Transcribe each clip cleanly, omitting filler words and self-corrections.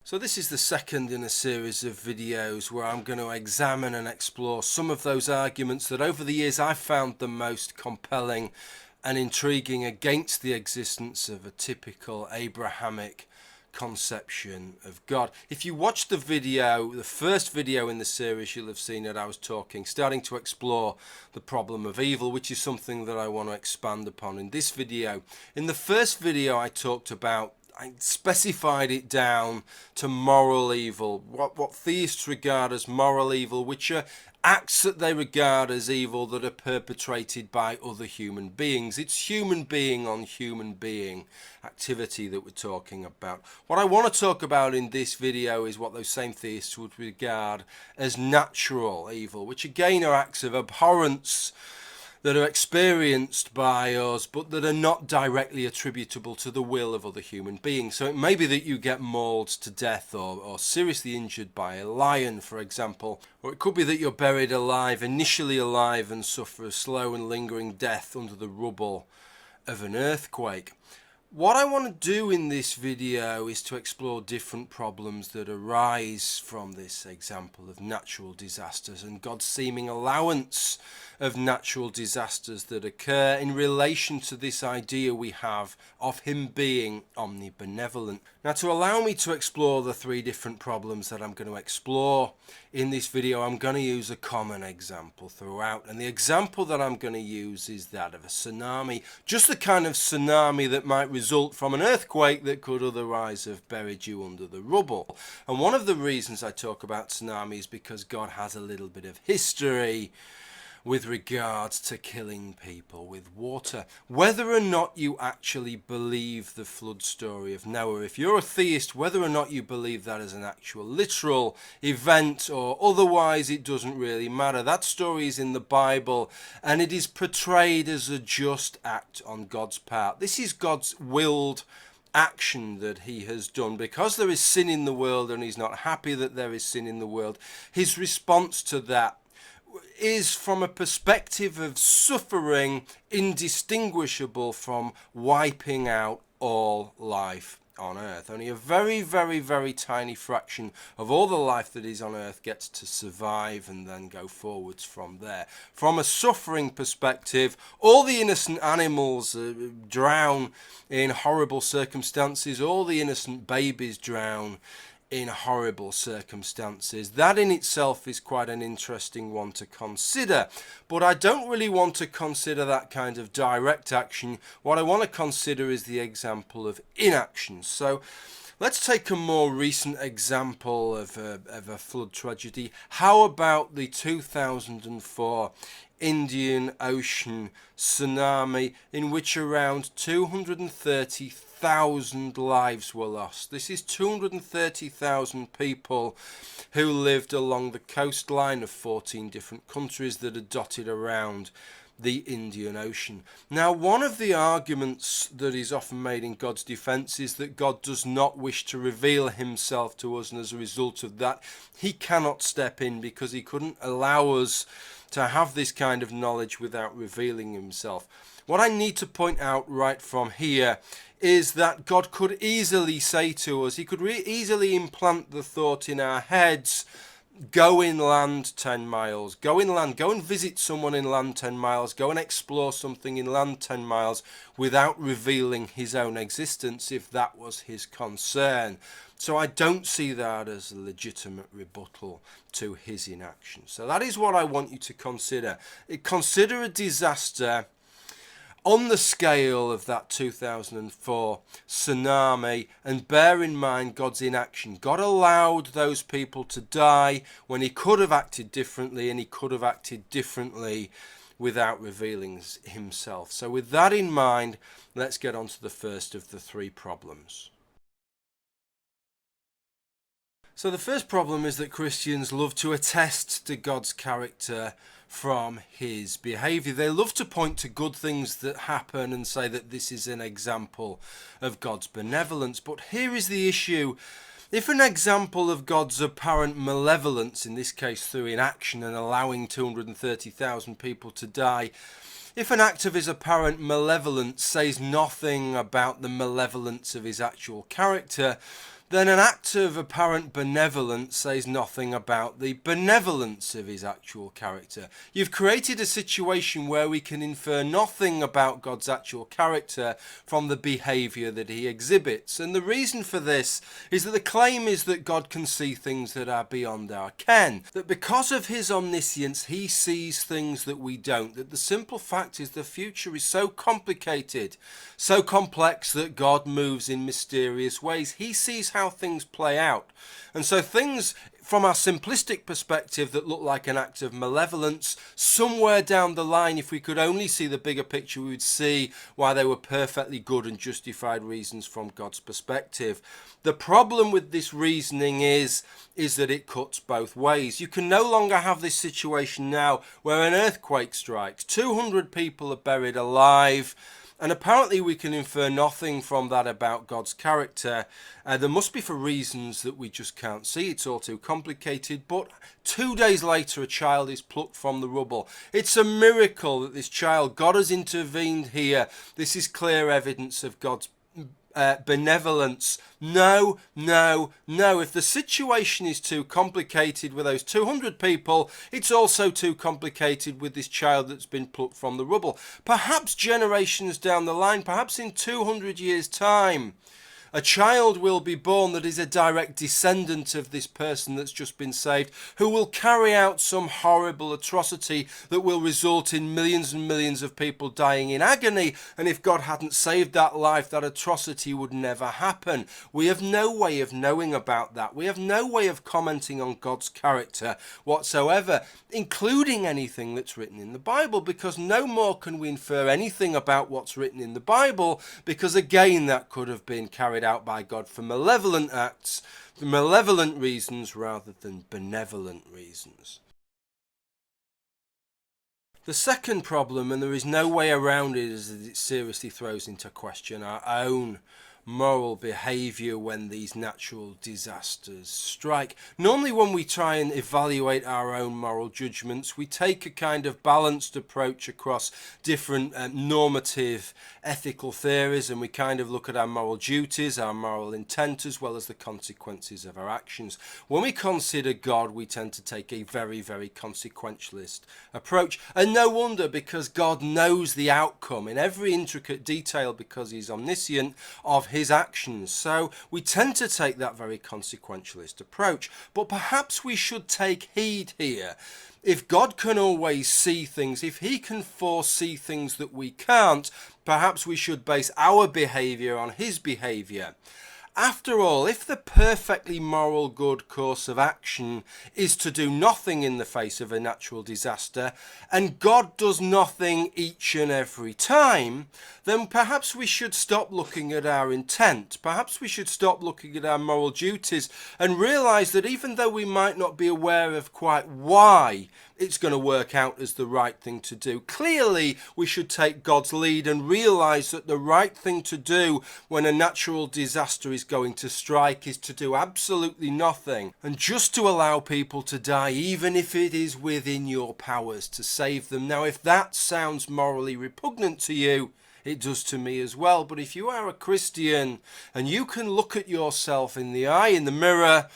So this is the second in a series of videos where I'm going to examine and explore some of those arguments that over the years I've found the most compelling and intriguing against the existence of a typical Abrahamic conception of God. If you watch the video, the first video in the series, you'll have seen that I was starting to explore the problem of evil, which is something that I want to expand upon in this video. In the first video I specified it down to moral evil, what theists regard as moral evil, which are acts that they regard as evil that are perpetrated by other human beings. It's human being on human being activity that we're talking about. What I want to talk about in this video is what those same theists would regard as natural evil, which again are acts of abhorrence that are experienced by us but that are not directly attributable to the will of other human beings. So it may be that you get mauled to death or seriously injured by a lion, for example, or it could be that you're buried alive, initially alive, and suffer a slow and lingering death under the rubble of an earthquake. What I want to do in this video is to explore different problems that arise from this example of natural disasters and God's seeming allowance of natural disasters that occur in relation to this idea we have of Him being omnibenevolent. Now, to allow me to explore the three different problems that I'm going to explore in this video, I'm going to use a common example throughout, and the example that I'm going to use is that of a tsunami, just the kind of tsunami that might result from an earthquake that could otherwise have buried you under the rubble. And one of the reasons I talk about tsunami is because God has a little bit of history with regards to killing people with water. Whether or not you actually believe the flood story of Noah, if you're a theist, whether or not you believe that as an actual literal event or otherwise, it doesn't really matter. That story is in the Bible and it is portrayed as a just act on God's part. This is God's willed action that He has done because there is sin in the world and He's not happy that there is sin in the world. His response to that is from a perspective of suffering indistinguishable from wiping out all life on earth. Only a very, very, very tiny fraction of all the life that is on earth gets to survive and then go forwards from there. From a suffering perspective, all the innocent animals drown in horrible circumstances, all the innocent babies drown in horrible circumstances. That in itself is quite an interesting one to consider, but I don't really want to consider that kind of direct action. What I want to consider is the example of inaction. So let's take a more recent example of a flood tragedy. How about the 2004 Indian Ocean tsunami, in which around 230,000 lives were lost? This is 230,000 people who lived along the coastline of 14 different countries that are dotted around the Indian Ocean. Now, one of the arguments that is often made in God's defense is that God does not wish to reveal Himself to us, and as a result of that, He cannot step in because He couldn't allow us to have this kind of knowledge without revealing Himself. What I need to point out right from here is that God could easily say to us, He could easily implant the thought in our heads, go inland 10 miles, go inland, go and visit someone inland 10 miles, go and explore something inland 10 miles without revealing His own existence if that was His concern. So I don't see that as a legitimate rebuttal to His inaction. So that is what I want you to consider. Consider a disaster on the scale of that 2004 tsunami, and bear in mind God's inaction. God allowed those people to die when He could have acted differently, and He could have acted differently without revealing Himself. So with that in mind, let's get on to the first of the three problems. So the first problem is that Christians love to attest to God's character from His behaviour. They love to point to good things that happen and say that this is an example of God's benevolence. But here is the issue. If an example of God's apparent malevolence, in this case through inaction and allowing 230,000 people to die, if an act of His apparent malevolence says nothing about the malevolence of His actual character, then an act of apparent benevolence says nothing about the benevolence of his actual character. You've created a situation where we can infer nothing about God's actual character from the behaviour that he exhibits. And the reason for this is that the claim is that God can see things that are beyond our ken. That because of his omniscience, he sees things that we don't. That the simple fact is the future is so complicated, so complex that God moves in mysterious ways. He sees how things play out. And so things from our simplistic perspective that look like an act of malevolence, somewhere down the line, if we could only see the bigger picture, we would see why they were perfectly good and justified reasons from God's perspective. The problem with this reasoning is that it cuts both ways. You can no longer have this situation now where an earthquake strikes, 200 people are buried alive, and apparently we can infer nothing from that about God's character. There must be for reasons that we just can't see. It's all too complicated. But 2 days later, a child is plucked from the rubble. It's a miracle that this child, God has intervened here. This is clear evidence of God's benevolence. No. If the situation is too complicated with those 200 people, it's also too complicated with this child that's been plucked from the rubble. Perhaps generations down the line, perhaps in 200 years' time, a child will be born that is a direct descendant of this person that's just been saved, who will carry out some horrible atrocity that will result in millions and millions of people dying in agony. And if God hadn't saved that life, that atrocity would never happen. We have no way of knowing about that. We have no way of commenting on God's character whatsoever, including anything that's written in the Bible, because no more can we infer anything about what's written in the Bible, because again, that could have been carried out by God for malevolent acts, for malevolent reasons rather than benevolent reasons. The second problem, and there is no way around it, is that it seriously throws into question our own moral behaviour when these natural disasters strike. Normally when we try and evaluate our own moral judgments, we take a kind of balanced approach across different normative ethical theories, and we kind of look at our moral duties, our moral intent, as well as the consequences of our actions. When we consider God, we tend to take a very, very consequentialist approach. And no wonder, because God knows the outcome in every intricate detail, because he's omniscient, of his actions. So we tend to take that very consequentialist approach. But perhaps we should take heed here. If God can always see things, if he can foresee things that we can't, perhaps we should base our behaviour on his behaviour. After all, if the perfectly moral good course of action is to do nothing in the face of a natural disaster, and God does nothing each and every time, then perhaps we should stop looking at our intent. Perhaps we should stop looking at our moral duties and realise that even though we might not be aware of quite why it's going to work out as the right thing to do, clearly we should take God's lead and realise that the right thing to do when a natural disaster is going to strike is to do absolutely nothing, and just to allow people to die, even if it is within your powers to save them. Now, if that sounds morally repugnant to you, it does to me as well. But if you are a Christian and you can look at yourself in the eye, in the mirror,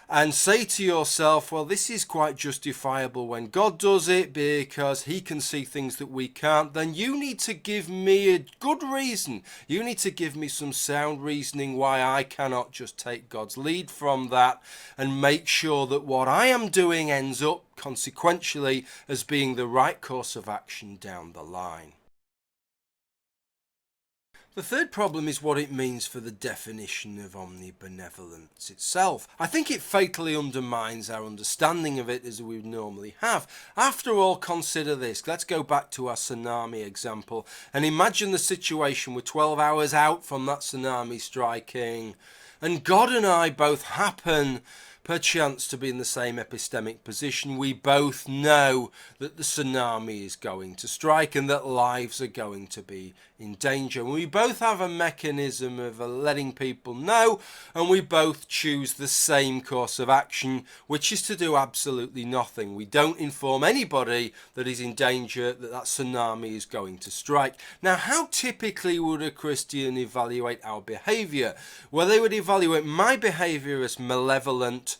and say to yourself, well, this is quite justifiable when God does it because he can see things that we can't, then you need to give me a good reason. You need to give me some sound reasoning why I cannot just take God's lead from that and make sure that what I am doing ends up consequentially as being the right course of action down the line. The third problem is what it means for the definition of omnibenevolence itself. I think it fatally undermines our understanding of it as we would normally have. After all, consider this. Let's go back to our tsunami example and imagine the situation we're 12 hours out from that tsunami striking, and God and I both happen perchance to be in the same epistemic position, we both know that the tsunami is going to strike and that lives are going to be in danger. And we both have a mechanism of letting people know, and we both choose the same course of action, which is to do absolutely nothing. We don't inform anybody that is in danger, that tsunami is going to strike. Now, how typically would a Christian evaluate our behaviour? Well, they would evaluate my behaviour as malevolent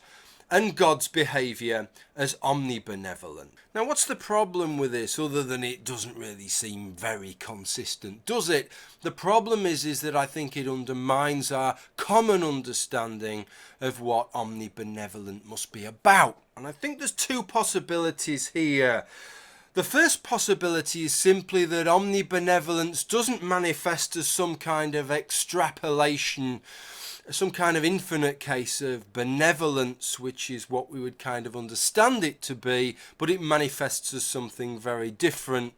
and God's behaviour as omnibenevolent. Now, what's the problem with this, other than it doesn't really seem very consistent, does it? The problem is that I think it undermines our common understanding of what omnibenevolent must be about. And I think there's two possibilities here. The first possibility is simply that omnibenevolence doesn't manifest as some kind of extrapolation, some kind of infinite case of benevolence, which is what we would kind of understand it to be, but it manifests as something very different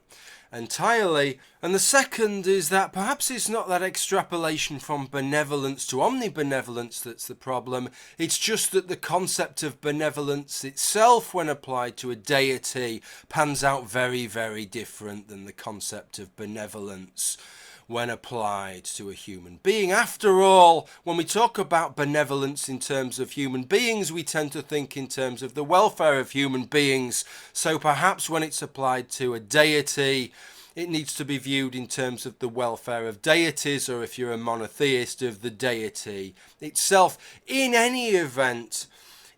entirely. And the second is that perhaps it's not that extrapolation from benevolence to omnibenevolence that's the problem. It's just that the concept of benevolence itself, when applied to a deity, pans out very, very different than the concept of benevolence when applied to a human being. After all, when we talk about benevolence in terms of human beings, we tend to think in terms of the welfare of human beings. So perhaps when it's applied to a deity, it needs to be viewed in terms of the welfare of deities, or if you're a monotheist, of the deity itself. In any event,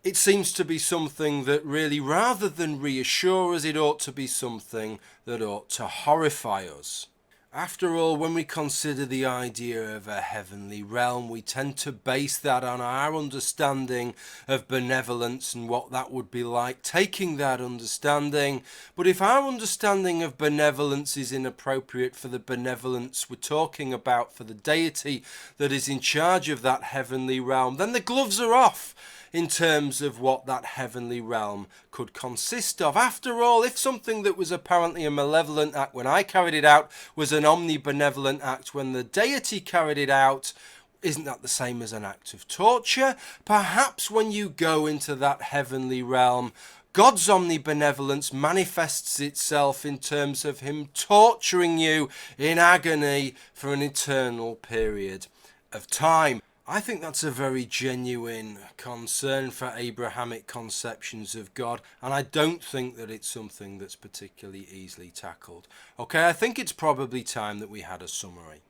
it seems to be something that really, rather than reassure us, it ought to be something that ought to horrify us. After all, when we consider the idea of a heavenly realm, we tend to base that on our understanding of benevolence and what that would be like, taking that understanding. But if our understanding of benevolence is inappropriate for the benevolence we're talking about, for the deity that is in charge of that heavenly realm, then the gloves are off in terms of what that heavenly realm could consist of. After all, if something that was apparently a malevolent act when I carried it out was an omnibenevolent act when the deity carried it out, isn't that the same as an act of torture? Perhaps when you go into that heavenly realm, God's omnibenevolence manifests itself in terms of him torturing you in agony for an eternal period of time. I think that's a very genuine concern for Abrahamic conceptions of God, and I don't think that it's something that's particularly easily tackled. Okay, I think it's probably time that we had a summary.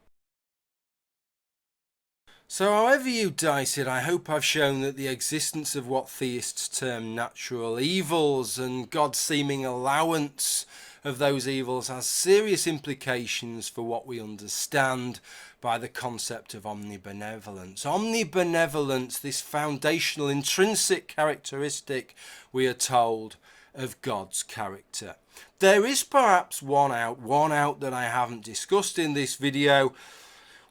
So however you dice it, I hope I've shown that the existence of what theists term natural evils and God's seeming allowance of those evils has serious implications for what we understand by the concept of omnibenevolence. Omnibenevolence, this foundational intrinsic characteristic, we are told, of God's character. There is perhaps one out that I haven't discussed in this video,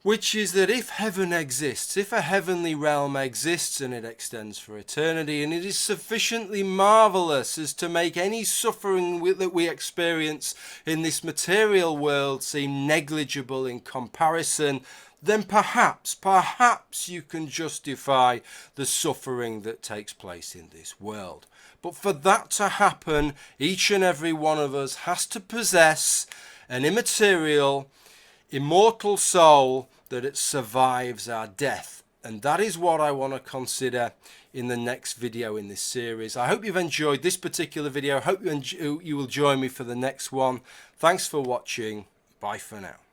which is that if heaven exists, if a heavenly realm exists and it extends for eternity, and it is sufficiently marvellous as to make any suffering that we experience in this material world seem negligible in comparison, then perhaps you can justify the suffering that takes place in this world. But for that to happen, each and every one of us has to possess an immaterial, immortal soul that it survives our death. And that is what I want to consider in the next video in this series. I hope you've enjoyed this particular video. I hope you will join me for the next one. Thanks for watching. Bye for now.